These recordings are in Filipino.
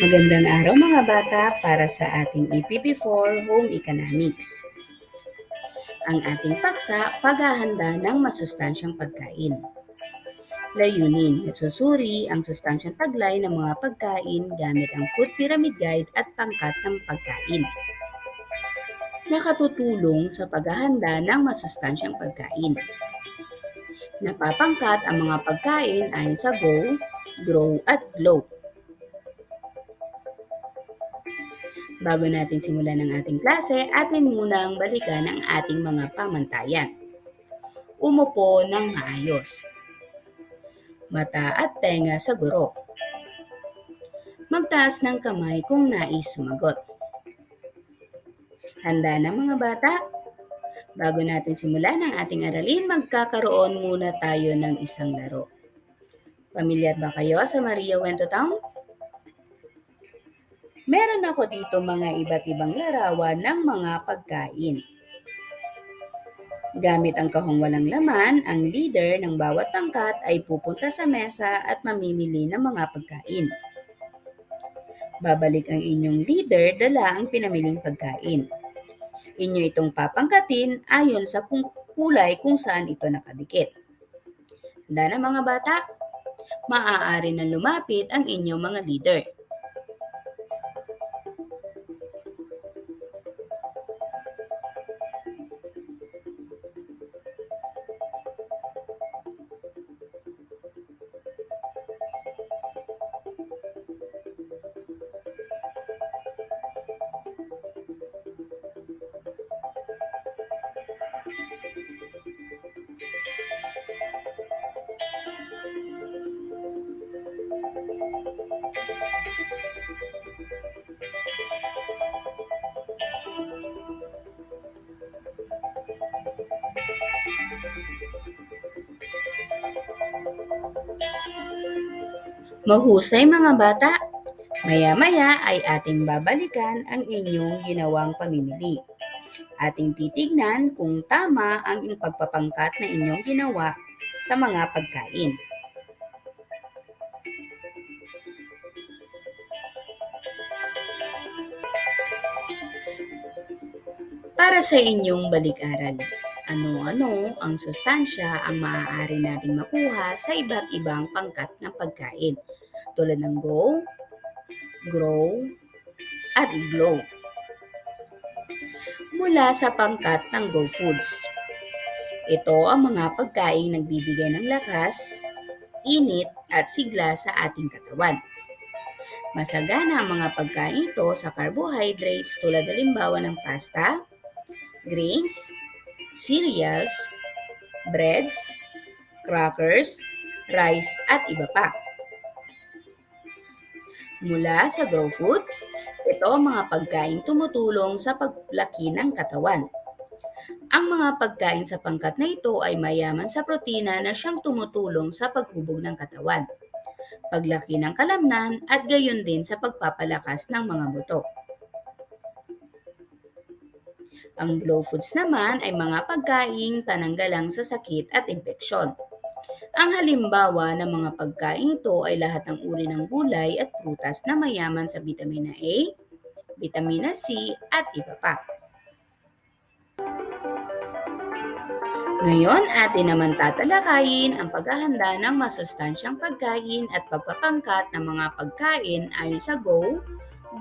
Magandang araw mga bata para sa ating EPP4 Home Economics. Ang ating paksa, paghahanda ng masustansyang pagkain. Layunin, nasusuri ang sustansyang taglay ng mga pagkain gamit ang Food Pyramid Guide at pangkat ng pagkain. Nakatutulong sa paghahanda ng masustansyang pagkain. Napapangkat ang mga pagkain ayon sa Go, Grow at Glow. Bago natin simulan ang ating klase, atin munang balikan ang ating mga pamantayan. Umupo ng maayos. Mata at tenga sa guro. Magtaas ng kamay kung nais sumagot. Handa na mga bata? Bago natin simulan ang ating aralin, magkakaroon muna tayo ng isang laro. Pamilyar ba kayo sa Maria Went to Town? Meron ako dito mga iba't ibang larawan ng mga pagkain. Gamit ang kahong walang laman, ang leader ng bawat pangkat ay pupunta sa mesa at mamimili ng mga pagkain. Babalik ang inyong leader dala ang pinamiling pagkain. Inyo itong papangkatin ayon sa kulay kung saan ito nakadikit. Handa na mga bata? Maaari na lumapit ang inyong mga leader. Mahusay mga bata! Maya-maya ay ating babalikan ang inyong ginawang pamimili. Ating titignan kung tama ang pagpapangkat na inyong ginawa sa mga pagkain. Para sa inyong balik-aral, ano-ano ang sustansya ang maaari nating makuha sa iba't ibang pangkat ng pagkain tulad ng Go, Grow, at Glow. Mula sa pangkat ng Go Foods. Ito ang mga pagkain nagbibigay ng lakas, init at sigla sa ating katawan. Masagana ang mga pagkain ito sa carbohydrates tulad halimbawa ng pasta, grains, cereals, breads, crackers, rice at iba pa. Mula sa Grow Foods, ito ang mga pagkain tumutulong sa paglaki ng katawan. Ang mga pagkain sa pangkat na ito ay mayaman sa protina na siyang tumutulong sa paghubog ng katawan, paglaki ng kalamnan at gayon din sa pagpapalakas ng mga buto. Ang Glow Foods naman ay mga pagkain pananggalang sa sakit at impeksyon. Ang halimbawa ng mga pagkain ito ay lahat ng uri ng gulay at prutas na mayaman sa vitamina A, vitamina C at iba pa. Ngayon, atin naman tatalakayin ang paghahanda ng masustansyang pagkain at pagpapangkat ng mga pagkain ayon sa Go,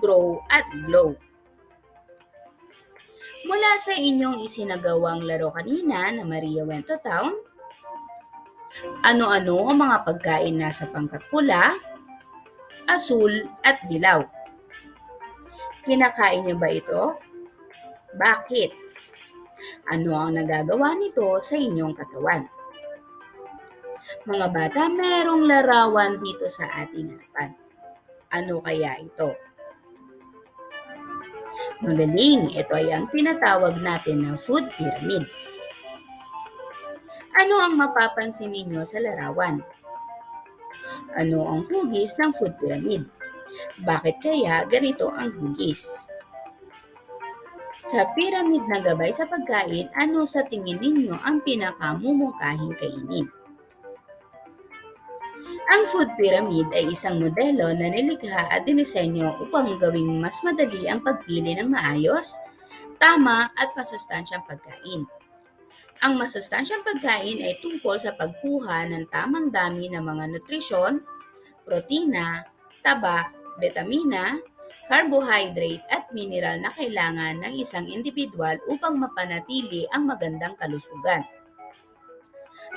Grow at Glow. Mula sa inyong isinagawang laro kanina na Maria Went to Town, ano-ano ang mga pagkain nasa pangkat pula, asul at dilaw? Kinakain niyo ba ito? Bakit? Ano ang nagagawa nito sa inyong katawan? Mga bata, merong larawan dito sa ating harapan. Ano kaya ito? Magaling, ito ay ang tinatawag natin na food pyramid. Ano ang mapapansin ninyo sa larawan? Ano ang hugis ng food pyramid? Bakit kaya ganito ang hugis? Sa pyramid na gabay sa pagkain, ano sa tingin ninyo ang pinakamumungkahing kainin? Ang food pyramid ay isang modelo na nilikha at dinisenyo upang gawing mas madali ang pagpili ng maayos, tama at masustansyang pagkain. Ang masustansyang pagkain ay tungkol sa pagkuha ng tamang dami ng mga nutrisyon, protina, taba, betamina, carbohydrate at mineral na kailangan ng isang individual upang mapanatili ang magandang kalusugan.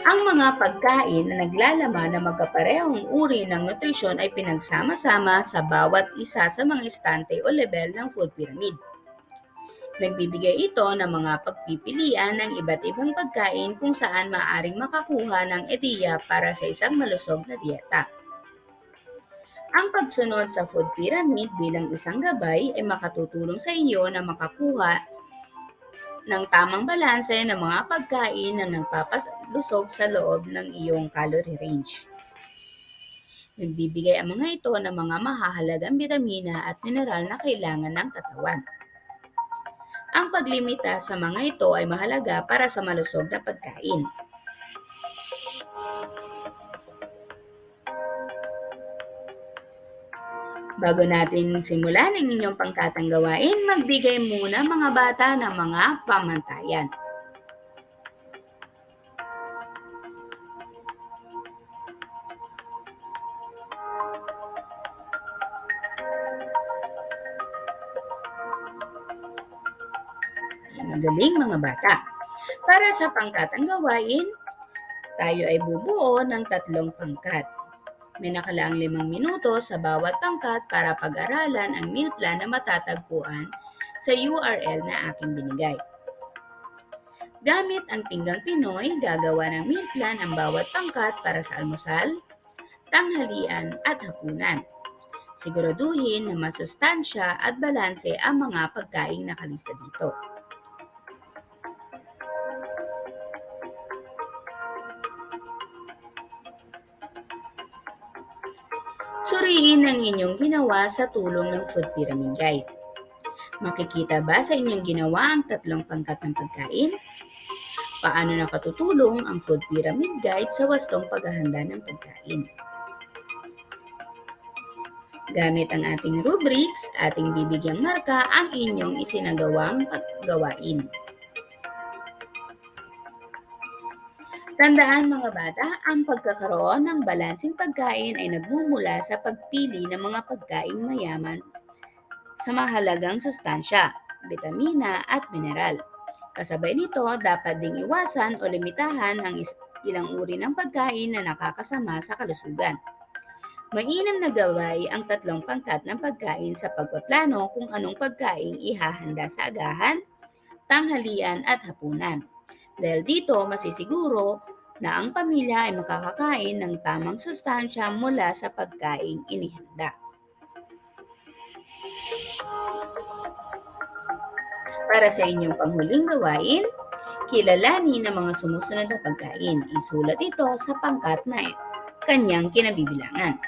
Ang mga pagkain na naglalaman ng magkaparehong uri ng nutrisyon ay pinagsama-sama sa bawat isa sa mga estante o level ng food pyramid. Nagbibigay ito ng mga pagpipilian ng iba't ibang pagkain kung saan maaaring makakuha ng ideya para sa isang malusog na dieta. Ang pagsunod sa food pyramid bilang isang gabay ay makatutulong sa iyo na makakuha ng tamang balanse ng mga pagkain na nagpapalusog sa loob ng iyong calorie range. Nagbibigay ang mga ito ng mga mahahalagang bitamina at mineral na kailangan ng katawan. Ang paglimita sa mga ito ay mahalaga para sa malusog na pagkain. Bago natin simulan ang inyong pangkatang gawain, magbigay muna mga bata ng mga pamantayan. Magaling mga bata. Para sa pangkatang gawain, tayo ay bubuo ng 3 pangkat. May nakalaang 5 minuto sa bawat pangkat para pag-aralan ang meal plan na matatagpuan sa URL na aking binigay. Gamit ang Pinggang Pinoy, gagawa ng meal plan ang bawat pangkat para sa almusal, tanghalian at hapunan. Siguraduhin na masustansya at balanse ang mga pagkaing nakalista dito. Suriin ang inyong ginawa sa tulong ng Food Pyramid Guide. Makikita ba sa inyong ginawa ang 3 pangkat ng pagkain? Paano nakatutulong ang Food Pyramid Guide sa wastong paghahanda ng pagkain? Gamit ang ating rubrics, ating bibigyang marka ang inyong isinagawang paggawain. Tandaan mga bata, ang pagkakaroon ng balansing pagkain ay nagmumula sa pagpili ng mga pagkaing mayaman sa mahalagang sustansya, bitamina at mineral. Kasabay nito, dapat ding iwasan o limitahan ang ilang uri ng pagkain na nakakasama sa kalusugan. Mainam na gaway ang 3 pangkat ng pagkain sa pagpaplano kung anong pagkain ihahanda sa agahan, tanghalian at hapunan. Dahil dito, masisiguro na ang pamilya ay makakakain ng tamang sustansya mula sa pagkaing inihanda. Para sa inyong panghuling gawain, kilalanin ang mga sumusunod na pagkain. Isulat ito sa pangkat na kanyang kinabibilangan.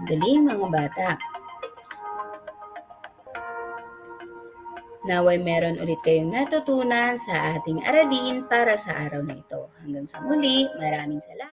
Galing mga bata. Naway meron ulit kayong natutunan sa ating aralin para sa araw na ito. Hanggang sa muli, maraming salamat.